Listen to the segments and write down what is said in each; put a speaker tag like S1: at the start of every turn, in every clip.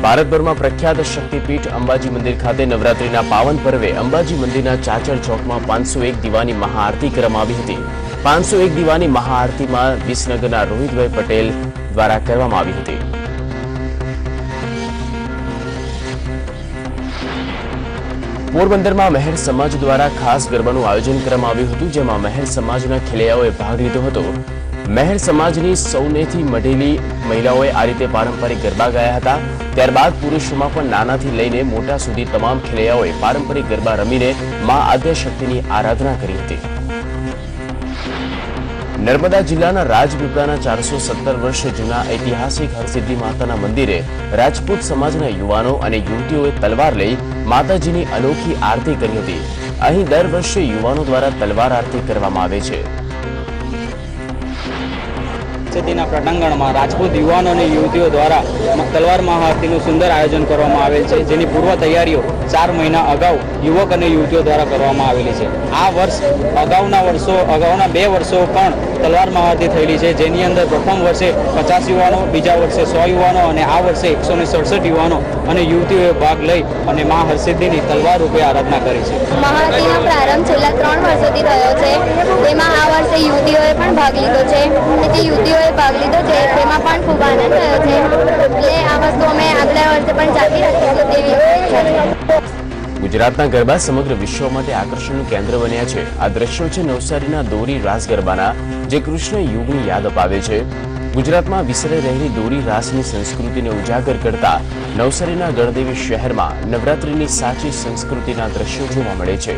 S1: ભારતભરમાં પ્રખ્યાત શક્તિપીઠ અંબાજી મંદિર ખાતે નવરાત્રીના પાવન પર્વે અંબાજી મંદિરના ચાચર ચોકમાં 501 દીવાની મહાઆરતી કરવામાં આવી હતી। 501 દીવાની મહાઆરતીમાં વિસનગરના રોહિતભાઈ પટેલ દ્વારા કરવામાં આવી હતી। પોરબંદરમાં મહેર સમાજ દ્વારા ખાસ ગરબાનું આયોજન કરવામાં આવ્યું હતું, જેમાં મહેર સમાજના ખેલૈયાઓએ ભાગ લીધો હતો। મહેર સમાજની સૌનેથી મઢેલી મહિલાઓએ આ રીતે પારંપરિક ગરબા ગાયા હતા। ત્યારબાદ પુરુષોમાં પણ નાનાથી લઈને મોટા સુધી તમામ ખેલૈયાઓએ પારંપરિક ગરબા રમીને મા આદ્યશક્તિની આરાધના કરી હતી। નર્મદા જિલ્લાના રાજપીપળાના 417 વર્ષ જૂના ઐતિહાસિક હરસિદ્ધિ માતાના મંદિરે રાજપૂત સમાજના યુવાનો અને યુવતીઓએ તલવાર લઈ માતાજીની અનોખી આરતી કરી હતી। અહીં દર વર્ષે યુવાનો દ્વારા તલવાર આરતી કરવામાં આવે છે।
S2: હરસિદ્ધિના પ્રટાંગણમાં રાજપૂત યુવાનો અને યુવતીઓ દ્વારા તલવાર મહાઆરતીનું સુંદર આયોજન કરવામાં આવેલ છે, જેની પૂર્વ તૈયારીઓ 4 મહિના અગાઉ યુવક અને યુવતીઓ દ્વારા કરવામાં આવેલી છે। આ વર્ષ અગાઉના 2 વર્ષો પણ તલવાર મહાઆરતી થયેલી છે, જેની અંદર પ્રથમ વર્ષે 50 યુવાનો, બીજા વર્ષે 100 યુવાનો અને આ વર્ષે 167 યુવાનો અને યુવતીઓએ ભાગ લઈ અને મા હરસિદ્ધિની તલવાર રૂપે આરાધના કરી છે।
S3: મહાઆરતીનો પ્રારંભ છેલ્લા 3 વર્ષોથી થયો છે, તેમાં આ વર્ષે યુવતીઓએ પણ ભાગ લીધો છે। જે યુવતીઓએ ભાગ લીધો છે તેમાં પણ ખૂબ આનંદ થયો છે, એટલે આ વસ્તુ અમે આગલા વર્ષે પણ જાળવી રાખીશું તેવી ઈચ્છા છે।
S1: ગુજરાતના ગરબા સમગ્ર વિશ્વ માટે આકર્ષણનું કેન્દ્ર બન્યા છે। આ દ્રશ્યો છે નવસારીના દોરી રાસ ગરબાના, જે કૃષ્ણ યુગની યાદ અપાવે છે। ગુજરાતમાં વિસરાઈ રહેલી દોરી રાસની સંસ્કૃતિને ઉજાગર કરતા નવસારીના ગણદેવી શહેરમાં નવરાત્રીની સાચી સંસ્કૃતિના દ્રશ્યો જોવા મળે છે।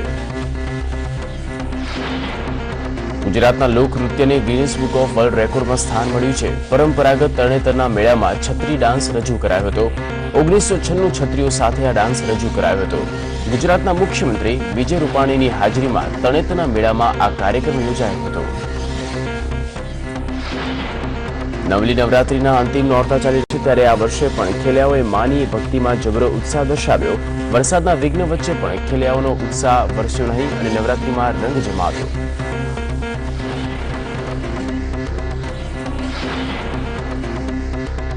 S1: ગુજરાતના લોકનૃત્યને ગિનિસ બુક ઓફ વર્લ્ડ રેકોર્ડમાં સ્થાન મળ્યું છે। પરંપરાગત તરણેતરના મેળામાં છત્રી ડાન્સ રજૂ કરાયો હતો। 1996 છત્રીઓ સાથે આ ડાન્સ રજૂ કરાયો હતો। ગુજરાતના મુખ્યમંત્રી વિજય રૂપાણીની હાજરીમાં તરણેતરના મેળામાં આ કાર્યક્રમ યોજાયો હતો। નવલી નવરાત્રીના અંતિમ નોરતા ચાલી છે, ત્યારે આ વર્ષે પણ ખેલૈયાઓએ માની ભક્તિમાં જબરો ઉત્સાહ દર્શાવ્યો। વરસાદના વિઘ્ન વચ્ચે પણ ખેલૈયાઓનો ઉત્સાહ વરસ્યો નહીં અને નવરાત્રીમાં રંગ જમાવ્યો।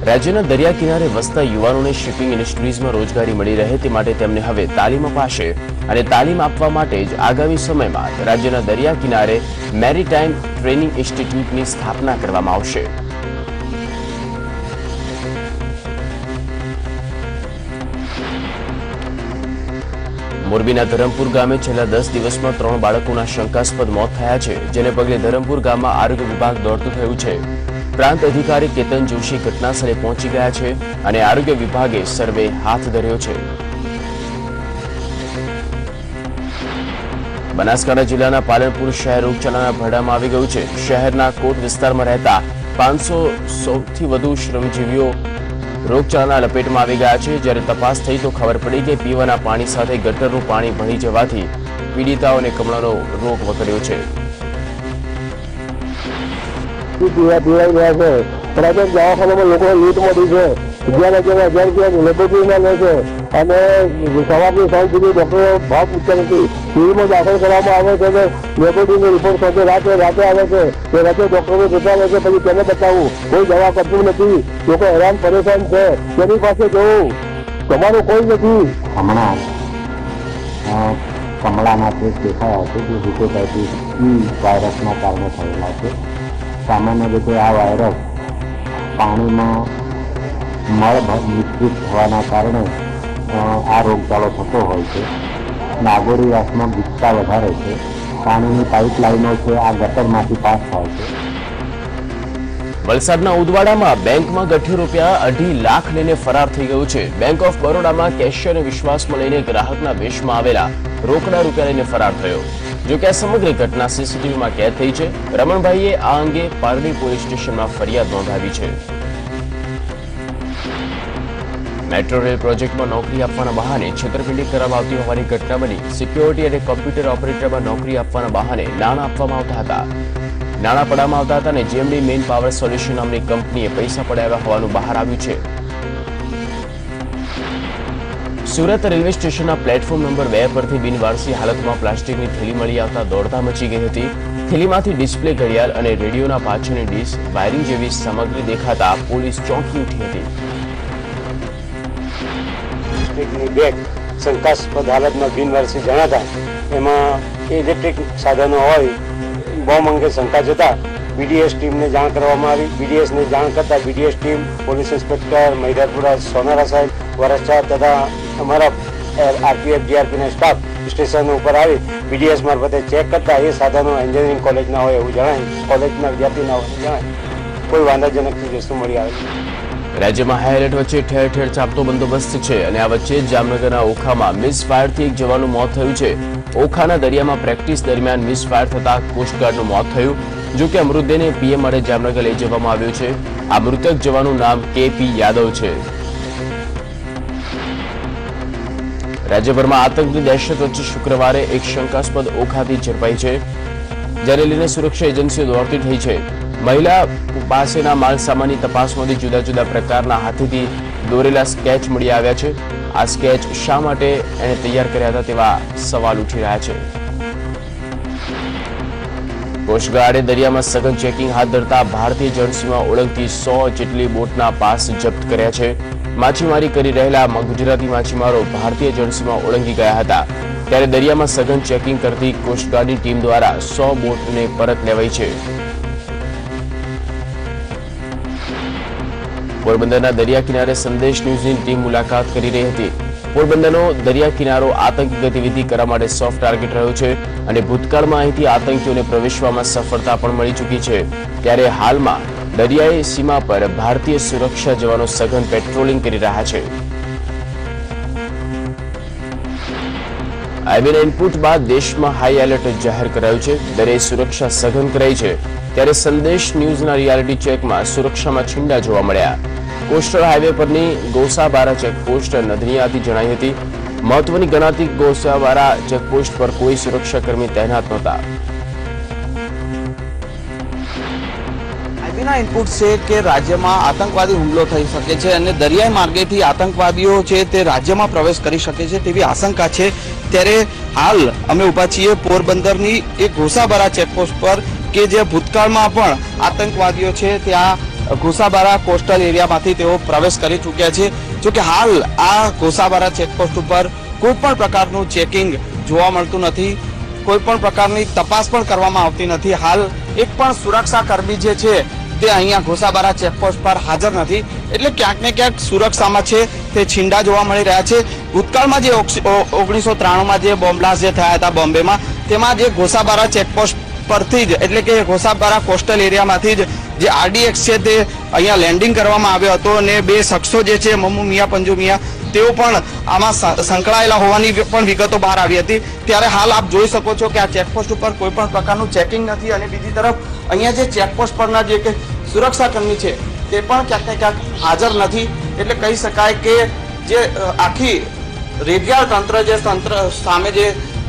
S1: રાજ્યના દરિયા કિનારે વસતા યુવાનોને શિપિંગ ઇન્ડસ્ટ્રીઝમાં રોજગારી મળી રહે તે માટે તેમને હવે તાલીમ અપાશે અને તાલીમ આપવા માટે જ આગામી સમયમાં રાજ્યના દરિયા કિનારે મેરીટાઈમ ટ્રેનિંગ ઇન્સ્ટિટ્યૂટની સ્થાપના કરવામાં આવશે। મોરબીના ધરમપુર ગામે છેલ્લા 10 દિવસમાં 3 બાળકોના શંકાસ્પદ મોત થયા છે, જેને પગલે ધરમપુર ગામમાં આરોગ્ય વિભાગ દોડતું થયું છે। પ્રાંત અધિકારી કેતન જોશી ઘટનાસ્થળે પહોંચી ગયા છે અને આરોગ્ય વિભાગે સર્વે હાથ ધર્યો છે। બનાસકાંઠા જિલ્લાના પાલનપુર શહેર રોગચાળાના ભરડામાં આવી ગયું છે। શહેરના કોટ વિસ્તારમાં રહેતા 500થી વધુ શ્રમજીવીઓ રોગચાળાના લપેટમાં આવી ગયા છે। જ્યારે તપાસ થઈ તો ખબર પડી કે પીવાના પાણી સાથે ગટરનું પાણી ભળી જવાથી પીડિતાઓને કમળાનો રોગ વકર્યો છે।
S4: પીવાઈ રહ્યા છે, પ્રાઇવેટ દવાખાનામાં લોકોને લૂંટ મળી છે। 11,000 રૂપિયા લેબોરેટરીમાં લે છે અને સવારથી સાંજ સુધી ડોક્ટરો ભાવ પૂછતા નથી। સિવિલમાં દાખલ કરવામાં આવે છે અને લેબોરેટરીનો રિપોર્ટ સાથે રાતે આવે છે, તે રાતે ડોક્ટરો જતા રહે છે, પછી તેને બતાવવું, કોઈ દવા કરતું નથી। લોકો હેરાન પરેશાન છે, તેની પાસે જવું, તમારું કોઈ નથી।
S5: હમણાં કમળાના કેસ દેખાયા છે, જે હિપેટાઇટિસ E વાયરસના કારણે થયેલા છે। સામાન્ય રીતે આ વાયરસ પાણીમાં મળ મિશ્રિત થવાના કારણે આ રોગચાળો થતો હોય છે। નાગોરી વાસમાં ગીચતા વધારે છે, પાણીની પાઇપલાઇનો છે આ ગટરમાંથી પાસ થાય છે।
S1: વલસાડના ઉદવાડામાં બેંકમાં ગઠ્ઠી રૂપિયા 2.5 લાખ લઈને ફરાર થઈ ગયું છે। બેંક ઓફ બરોડામાં કેશિયરને વિશ્વાસમાં લઈને ગ્રાહકના વેશમાં આવેલા રોકડા રૂપિયા લઈને ફરાર થયો। જો કે આ સમગ્ર ઘટના સીસીટીવીમાં કેદ થઈ છે। રમણભાઈએ આ અંગે પારડી પોલીસ સ્ટેશનમાં ફરિયાદ નોંધાવી છે। મેટ્રો રેલ પ્રોજેક્ટમાં નોકરી આપવાના બહાને છેતરપિંડી કરવામાં આવતી હોવાની ઘટના બની। સિક્યોરિટી અને કોમ્પ્યુટર ઓપરેટરમાં નોકરી આપવાના બહાને નાણાં આપવામાં આવતા હતા। નાણાં પડાવવામાં આવતા હતા અને જેમડી મેઇન પાવર સોલ્યુશન નામની કંપનીએ પૈસા પડાવ્યા હોવાનું બહાર આવ્યું છે। સુરત રેલવે સ્ટેશનના પ્લેટફોર્મ નંબર 2 પરથી બિનવારસી હાલતમાં પ્લાસ્ટિકની થેલી મળી આવતા દોડધામ મચી ગઈ હતી। થેલીમાંથી ડિસ્પ્લે ઘડિયાળ અને રેડિયોના પાછળની ડીશ વાયરિંગ જેવી સામગ્રી દેખાતા પોલીસ ચોંકી ઉઠી હતી।
S4: પ્લાસ્ટિકની બેગ શંકાસ્પદ હાલતમાં બિનવારસી જણાતા એમાં ઇલેક્ટ્રિક સાધનો હોય બોમ્બ અંગે શંકા જતા બીડીએસ ટીમને જાણ કરવામાં આવી. બીડીએસને જાણ કરતાં BDS team, police inspector Mahidharpura Sonara સાહેબ, વરસચા તથા અમારા આરપીએફ જીઆરપીના સ્ટાફ સ્ટેશન ઉપર આવી બીડીએસ મારફતે ચેક કરતા એ સાધનો એન્જિનિયરિંગ કોલેજના હોય એવું જણાય, કોલેજના વિદ્યાર્થીના હોય જણાય. કોઈ વાંધાજનક વસ્તુ મળી આવી.
S1: રાજ્યમાં હાઈ એલર્ટ વચ્ચે ઠેર ઠેર ચાંપતો બંદોબસ્ત છે અને આ વચ્ચે જ જામનગરના ઓખામાં મિસફાયરથી એક જવાનનું મોત થયું છે. ઓખાના દરિયામાં પ્રેક્ટિસ દરમિયાન મિસફાયર થતા કોસ્ટગાર્ડનું મોત થયું. જો કે આ મૃતદેહને પીએમ માટે જામનગર લઈ જવામાં આવ્યો છે. આ મૃતક જવાનનું નામ કેપી યાદવ છે. રાજ્યભરમાં આતંકની દહેશત વચ્ચે શુક્રવારે એક શંકાસ્પદ ઓખાથી ઝડપાઈ છે, જેને લઈને સુરક્ષા એજન્સીઓ દોડતી થઈ છે. મહિલા પાસેના માલસામાનની તપાસમાંથી જુદા જુદા પ્રકારના હાથીથી દોરેલા સ્કેચ મળી આવ્યા છે. આ સ્કેચ શા માટે એણે તૈયાર કર્યા હતા તેવા સવાલ ઉઠી રહ્યા છે. કોસ્ટગાર્ડે દરિયામાં સઘન ચેકિંગ હાથ ધરતા ભારતીય જળસીમા ઓળંગતી 100 જેટલી બોટના પાસ જપ્ત કર્યા છે. માછીમારી કરી રહેલા ગુજરાતી માછીમારો ભારતીય જળસીમા ઓળંગી ગયા હતા, ત્યારે દરિયામાં સઘન ચેકિંગ કરતી કોસ્ટગાર્ડની ટીમ દ્વારા 100 બોટને પરત લેવાઈ છે. પોરબંદરના દરિયા કિનારે સંદેશ ન્યૂઝની ટીમ મુલાકાત કરી રહી હતી. પોરબંદરનો દરિયા કિનારો આતંકી ગતિવિધિ કરવા માટે સોફ્ટ ટાર્ગેટ રહ્યો છે અને ભૂતકાળમાં અહીંથી આતંકીઓને પ્રવેશવામાં સફળતા પણ મળી ચૂકી છે. ત્યારે હાલમાં દરિયાઈ સીમા પર ભારતીય સુરક્ષા જવાનો સઘન પેટ્રોલિંગ કરી રહ્યા છે. આઈબીના ઇનપુટ બાદ દેશમાં હાઈ એલર્ટ જાહેર કરાયું છે. દરિયાઈ સુરક્ષા સઘન કરાઈ છે. ત્યારે સંદેશ ન્યૂઝના રિયાલિટી ચેકમાં સુરક્ષામાં છીંડા જોવા મળ્યા. કોસ્ટલ હાઈવે પરની ગોસાબારા ચેકપોસ્ટ નદનિયાથી જણાઈ હતી. મહત્વની ગણાતી ગોસાબારા ચેકપોસ્ટ પર કોઈ સુરક્ષાકર્મી તૈનાત નહોતા.
S6: આઈબીના ઇનપુટ છે કે રાજ્યમાં આતંકવાદી હુમલો થઈ શકે છે અને દરિયાઈ માર્ગેથી આતંકવાદીઓ છે તે રાજ્યમાં પ્રવેશ કરી શકે છે તેવી આશંકા છે. ત્યારે હાલ અમે ઉભા છીએ પોરબંદરની એક ગોસાબારા ચેકપોસ્ટ પર કે જે ભૂતકાળમાં પણ આતંકવાદીઓ છે ત્યાં ગોસાબારા કોસ્ટલ એરિયામાંથી તેઓ પ્રવેશ કરી ચૂક્યા છે. જો કે હાલ આ ગોસાબારા ચેકપોસ્ટ ઉપર કોઈ પણ પ્રકારનું ચેકિંગ જોવા મળતું નથી, કોઈ પણ પ્રકારની તપાસ પણ કરવામાં આવતી નથી. હાલ એક પણ સુરક્ષા કર્મી જે છે તે અહીંયા ગોસાબારા ચેકપોસ્ટ પર હાજર નથી. એટલે ક્યાંક ને ક્યાંક સુરક્ષામાં છે તે છીંડા જોવા મળી રહ્યા છે. ભૂતકાળમાં જે 1993માં જે બોમ્બ બ્લાસ્ટ જે થયા હતા બોમ્બેમાં, તેમાં જે ગોસાબારા ચેકપોસ્ટ પરથી જ એટલે કે ગોસાબારા કોસ્ટલ એરિયામાંથી જ જે આરડીએક્સ છે તે અહીંયા લેન્ડિંગ કરવામાં આવ્યો હતો અને 2 શખ્સો જે છે મમ્મુ મિયા પંજુ મિયા તેઓ પણ આમાં સંકળાયેલા હોવાની પણ વિગતો બહાર આવી હતી. ત્યારે હાલ આપ જોઈ શકો છો કે આ ચેકપોસ્ટ ઉપર કોઈ પણ પ્રકારનું ચેકિંગ નથી અને બીજી તરફ અહીંયા જે ચેકપોસ્ટ પરના જે કે સુરક્ષાકર્મી છે તે પણ ક્યાંક ને ક્યાંક હાજર નથી. એટલે કહી શકાય કે જે આખી રેડિયાળ તંત્ર જે તંત્ર સામે જે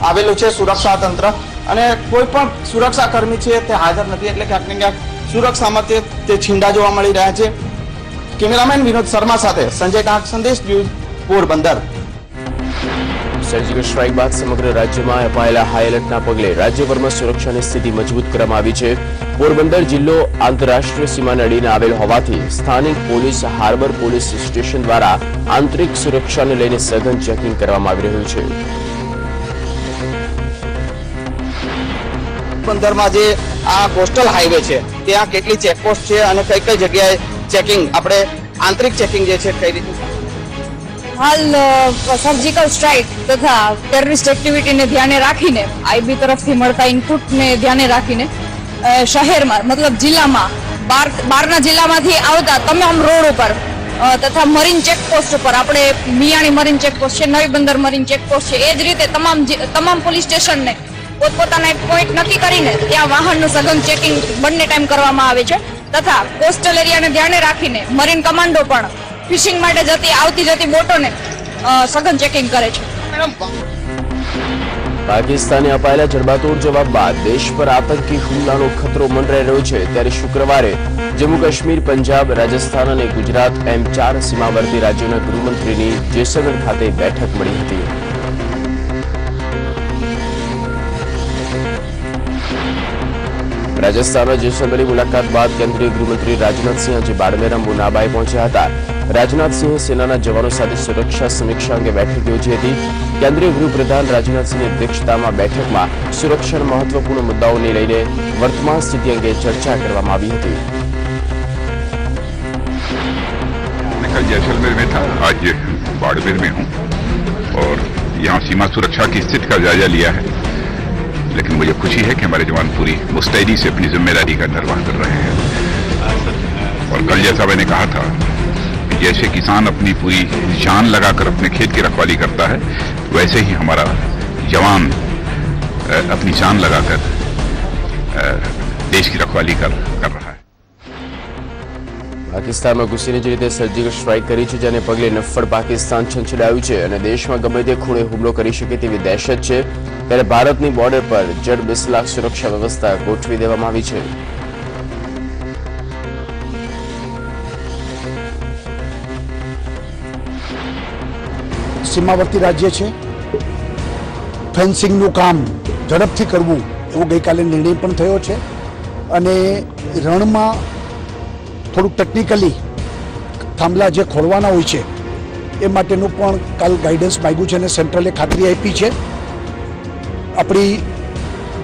S6: આવેલું છે સુરક્ષા તંત્ર અને કોઈ પણ સુરક્ષા કર્મી છે તે હાજર નથી. એટલે ક્યાંક ને ક્યાંક સુરક્ષામાં તે છીંડા જોવા મળી રહ્યા છે. કેમેરામેન વિનોદ શર્મા સાથે સંજય ટાંક, સંદેશ ન્યૂઝ, પોરબંદર.
S1: સર્જિકલ સ્ટ્રાઇક બાદ સમગ્ર રાજ્યમાં અપાયેલા હાઈ એલર્ટના પગલે રાજ્યભરમાં સુરક્ષાની સ્થિતિ મજબૂત કરવામાં આવી છે. પોરબંદર જિલ્લો આંતરરાષ્ટ્રીય સીમાને અડીને આવેલ હોવાથી સ્થાનિક પોલીસ હાર્બર પોલીસ સ્ટેશન દ્વારા આંતરિક સુરક્ષાને લઈને સઘન ચેકિંગ કરવામાં આવી રહ્યું છે.
S6: પોરબંદરમાં જે આ કોસ્ટલ હાઈવે છે ત્યાં કેટલી ચેકપોસ્ટ છે અને કઈ કઈ જગ્યાએ ચેકિંગ આપણે આંતરિક ચેકિંગ જે છે કઈ રીતે?
S7: હાલ સર્જિકલ સ્ટ્રાઇક તથા ટેરરિસ્ટ એક્ટિવિટીને ધ્યાને રાખીને આઈબી તરફથી મળતા ઇનપુટને ધ્યાને રાખીને શહેરમાં મતલબ જિલ્લામાં બહારના જિલ્લામાંથી આવતા તમામ રોડ ઉપર તથા મરીન ચેકપોસ્ટ ઉપર આપણે મિયાણી મરીન ચેકપોસ્ટ છે, નવી બંદર મરીન ચેકપોસ્ટ છે, એ જ રીતે તમામ પોલીસ સ્ટેશનને પોતપોતાના એક પોઈન્ટ નક્કી કરીને ત્યાં વાહનનું સઘન ચેકિંગ બંને ટાઈમ કરવામાં આવે છે. તથા કોસ્ટલ એરિયાને ધ્યાને રાખીને મરીન કમાન્ડો પણ ફિશિંગ માટે આવતી જતી બોટોને સઘન ચેકિંગ કરે છે.
S1: પાકિસ્તાને અપાયેલા જડબાતોડ જવાબ બાદ દેશ પર આતંકી હુમલાનો ખતરો મંડરાઈ રહ્યો છે. ત્યારે શુક્રવારે જમ્મુ કાશ્મીર, પંજાબ, રાજસ્થાન અને ગુજરાત એમ 4 સીમાવર્તી રાજ્યોના ગૃહમંત્રીની જેસલમેર ખાતે બેઠક મળી હતી. રાજસ્થાનના જેસલમેરની મુલાકાત બાદ કેન્દ્રીય ગૃહમંત્રી રાજનાથસિંહ આજે બાડમેર, મુનાબાઈ પહોંચ્યા હતા. રાજનાથસિંહે સેનાના જવાનો સાથે સુરક્ષા સમીક્ષા અંગે બેઠક યોજી હતી. કેન્દ્રીય ગૃહપ્રધાન રાજનાથસિંહની અધ્યક્ષતામાં બેઠકમાં સુરક્ષાના મહત્વપૂર્ણ મુદ્દાઓને લઈને વર્તમાન સ્થિતિ અંગે ચર્ચા કરવામાં આવી હતી.
S8: कल जैसलमेर में था, आज बाड़मेर में हूँ और यहाँ सीमा सुरक्षा की स्थिति का जायजा लिया है. लेकिन मुझे खुशी है कि हमारे जवान पूरी मुस्तैदी से अपनी जिम्मेदारी का निर्वाह कर रहे हैं. और कल जैसा मैंने कहा था कि जैसे किसान अपनी पूरी जान लगाकर अपने खेत की रखवाली करता है, वैसे ही हमारा जवान अपनी जान लगाकर देश की रखवाली कर रहा है.
S1: પાકિસ્તાનમાં ઘૂસીને જે રીતે સર્જિકલ સ્ટ્રાઇક કરી છે, જેને પગલે નફ્ફડ પાકિસ્તાન છંછેડાયું છે અને દેશમાં ગમે તે ખૂણે હુમલો કરી શકે તેવી દહેશત છે, ત્યારે ભારતની બોર્ડર પર જડ 20 લાખ સુરક્ષા વ્યવસ્થા ગોઠવી દેવામાં આવી છે.
S9: સીમાવર્તી રાજ્ય છે, ફેન્સિંગનું કામ ઝડપથી કરવું એવો ગઈકાલે નિર્ણય પણ થયો છે અને રણમાં થોડુંક ટેકનિકલી થાંભલા જે ખોલવાના હોય છે એ માટેનું પણ કાલ ગાઈડન્સ માંગ્યું છે અને સેન્ટ્રલે ખાતરી આપી છે. આપણી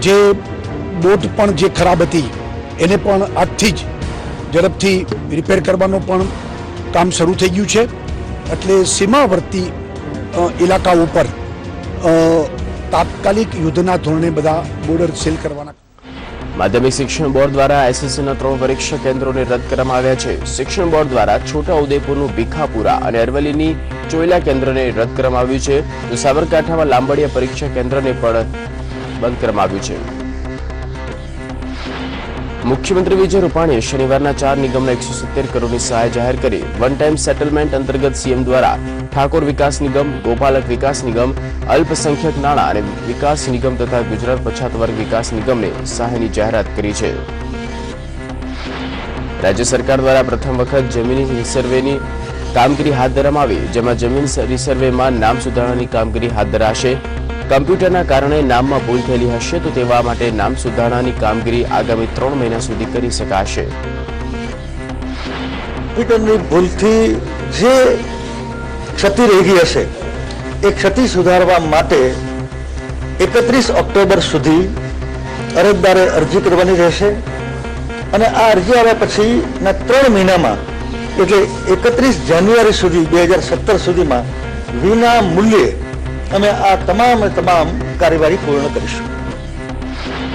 S9: જે બોટ પણ જે ખરાબ હતી એને પણ આજથી જ ઝડપથી રિપેર કરવાનું પણ કામ શરૂ થઈ ગયું છે. એટલે સીમાવર્તી ઇલાકાઓ પર તાત્કાલિક યુદ્ધના ધોરણે બધા બોર્ડર સીલ કરવાના.
S1: માધ્યમિક શિક્ષણ બોર્ડ દ્વારા એસએસસીના 3 પરીક્ષા કેન્દ્રોને રદ કરવામાં આવ્યા છે. શિક્ષણ બોર્ડ દ્વારા છોટા ઉદેપુરનું ભીખાપુરા અને અરવલ્લીની ચોયલા કેન્દ્રને રદ કરવામાં આવ્યું છે, તો સાબરકાંઠામાં લાંબડિયા પરીક્ષા કેન્દ્રને પણ બંધ કરવામાં આવ્યું છે. મુખ્યમંત્રી વિજય રૂપાણીએ શનિવારના 4 નિગમના 170 કરોડની સહાય જાહેર કરી. વન ટાઈમ સેટલમેન્ટ અંતર્ગત સીએમ દ્વારા ઠાકોર વિકાસ નિગમ, ગોપાલક વિકાસ નિગમ, અલ્પસંખ્યક નાણાં અને વિકાસ નિગમ તથા ગુજરાત પછાત વર્ગ વિકાસ નિગમને સહાયની જાહેરાત કરી છે. રાજ્ય સરકાર દ્વારા પ્રથમ વખત જમીન રિસર્વેની કામગીરી હાથ ધરવામાં આવી, જેમાં જમીન રિસર્વેમાં નામ સુધારણાની કામગીરી હાથ ધરાશે. કમ્પ્યુટરના કારણે નામમાં ભૂલ થયેલી હશે તો તેવા માટે નામ સુધારણાની કામગીરી આગામી 3 મહિના સુધી કરી શકાશે.
S10: કમ્પ્યુટરની ભૂલથી જે ક્ષતિ રહી ગઈ હશે એ ક્ષતિ સુધારવા માટે 31 ઓક્ટોબર સુધી અરજદારે અરજી કરવાની રહેશે અને આ અરજી આવ્યા પછીના 3 મહિનામાં એટલે 31 જાન્યુઆરી સુધી 2017 સુધીમાં વિના મૂલ્યે અમે આ તમામ કાર્યવાહી પૂર્ણ કરીશું.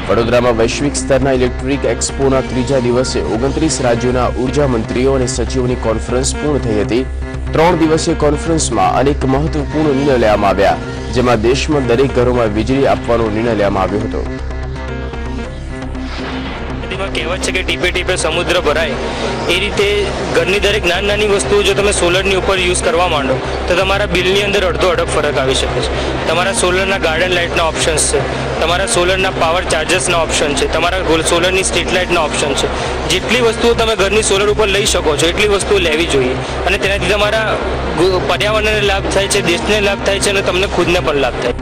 S1: વડોદરામાં વૈશ્વિક સ્તરના ઇલેક્ટ્રિક એક્સપોના 3જા દિવસે 29 રાજ્યોના ઉર્જા મંત્રીઓ અને સચિવોની કોન્ફરન્સ પૂર્ણ થઈ હતી. 3 દિવસીય કોન્ફરન્સમાં અનેક મહત્વપૂર્ણ નિર્ણય લેવામાં આવ્યા, જેમાં દેશમાં દરેક ઘરોમાં વીજળી આપવાનો નિર્ણય લેવામાં આવ્યો હતો.
S11: કહેવત છે કે ટીપે ટીપે સમુદ્ર ભરાય, એ રીતે ઘરની દરેક નાની નાની વસ્તુઓ જો તમે સોલરની ઉપર યુઝ કરવા માંડો તો તમારા બિલની અંદર અડધો અડગ ફરક આવી શકે છે. તમારા સોલરના ગાર્ડન લાઇટના ઓપ્શન્સ છે, તમારા સોલરના પાવર ચાર્જર્સના ઓપ્શન છે, તમારા સોલરની સ્ટ્રીટ લાઇટના ઓપ્શન છે. જેટલી વસ્તુઓ તમે ઘરની સોલર ઉપર લઈ શકો છો એટલી વસ્તુઓ લેવી જોઈએ અને તેનાથી તમારા પર્યાવરણને લાભ થાય છે, દેશને લાભ થાય છે અને તમને ખુદને પણ લાભ થાય.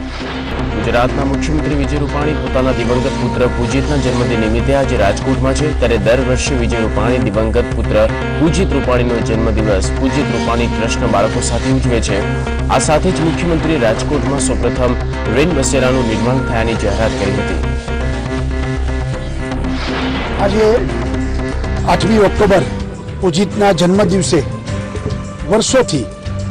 S1: ગુજરાતના મુખ્યમંત્રી વિજય રૂપાણી પોતાના દિવંગત પુત્ર પૂજિતના જન્મદિન નિમિત્તે આજે રાજકોટમાં છે, ત્યારે દર વર્ષે વિજય રૂપાણી દિવંગત પુત્ર પૂજિત રૂપાણીનો જન્મદિવસ પૂજિત રૂપાણી ટ્રસ્ટના બાળકો સાથે ઉજવે છે. આ સાથે જ મુખ્યમંત્રીએ રાજકોટમાં સૌપ્રથમ રેન બસેરાનું નિર્માણ થયાની જાહેરાત કરી હતી.
S9: આજે 8મી ઓક્ટોબર પૂજિતના જન્મદિવસે વર્ષોથી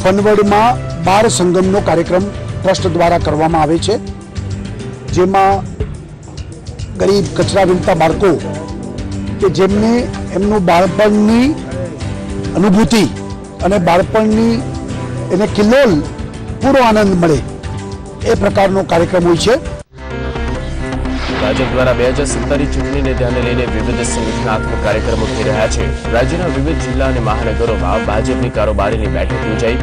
S9: ફનવડમાં બાળ સંગમનો કાર્યક્રમ ટ્રસ્ટ દ્વારા કરવામાં આવે છે, જેમાં ગરીબ કચરા વીણતા બાળકો કે જેમને એમનું બાળપણની અનુભૂતિ અને બાળપણની એને કિલ્લોલ પૂરો આનંદ મળે એ પ્રકારનો કાર્યક્રમ હોય છે.
S1: ભાજપ દ્વારા 2017ની ચૂંટણીને ધ્યાને લઈને વિવિધ સંગઠનાત્મક કાર્યક્રમો થઈ રહ્યા છે. રાજ્યના વિવિધ જિલ્લા અને મહાનગરોમાં ભાજપની કારોબારીની બેઠક યોજાઈ.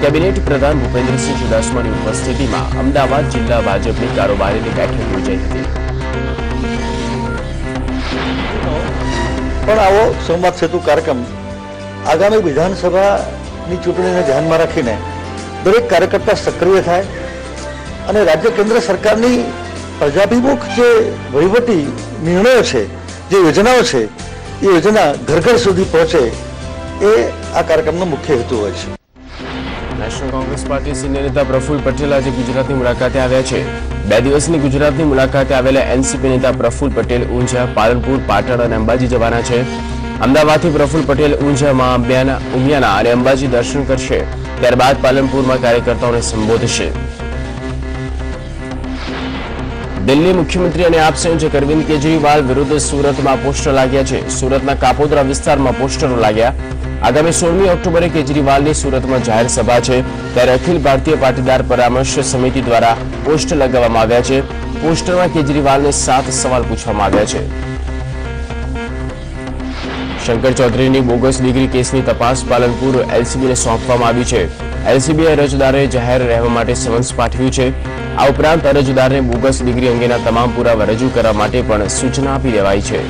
S1: કેબિનેટ પ્રધાન ભૂપેન્દ્રસિંહ ચુડાસમાની ઉપસ્થિતિમાં અમદાવાદ જિલ્લા ભાજપની કારોબારીની બેઠક યોજાઈ હતી.
S10: પણ આવો સંવાદ સેતુ કાર્યક્રમ આગામી વિધાનસભાની ચૂંટણીને ધ્યાનમાં રાખીને દરેક કાર્યકર્તા સક્રિય થાય અને રાજ્ય કેન્દ્ર સરકારની પ્રજાભિમુખ જે વહીવટી નિર્ણયો છે, જે યોજનાઓ છે, એ યોજના ઘર ઘર સુધી પહોંચે એ આ કાર્યક્રમનો મુખ્ય હેતુ હોય છે.
S1: નેશનલ કોંગ્રેસ પાર્ટી સિનિયર નેતા પ્રફુલ્લ પટેલ આજે ગુજરાતની મુલાકાતે આવ્યા છે. 2 દિવસની ગુજરાતની મુલાકાતે આવેલા એનસીપી નેતા પ્રફુલ્લ પટેલ ઊંઝા, પાલનપુર, પાટણ અને અંબાજી જવાના છે. અમદાવાદથી પ્રફુલ્લ પટેલ ઊંઝામાં ઉમિયાના અને અંબાજી દર્શન કરશે. ત્યારબાદ પાલનપુરમાં કાર્યકર્તાઓને સંબોધશે. દિલ્હી મુખ્યમંત્રી અને આપ સંયોજક અરવિંદ કેજરીવાલ વિરુદ્ધ સુરતમાં પોસ્ટર લાગ્યા છે. સુરતના કાપોદ્રા વિસ્તારમાં પોસ્ટરો લાગ્યા. આગામી 16મી ઓક્ટોબરે કેજરીવાલની સુરતમાં જાહેર સભા છે. ત્યારે અખિલ ભારતીય પાટીદાર પરામર્શ સમિતિ દ્વારા પોસ્ટર લગાવવામાં આવ્યા છે. પોસ્ટરમાં કેજરીવાલને 7 સવાલ પૂછવામાં આવ્યા છે. શંકર ચૌધરીની બોગસ ડિગ્રી કેસની તપાસ પાલનપુર એલસીબીને સોંપવામાં આવી છે. એલસીબીએ અરજદારે જાહેર રહેવા માટે સમન્સ પાઠવ્યું છે. આ ઉપરાંત અરજદારને બોગસ ડિગ્રી અંગેના તમામ પુરાવા રજૂ કરવા માટે પણ સૂચના આપી દેવાઈ છે.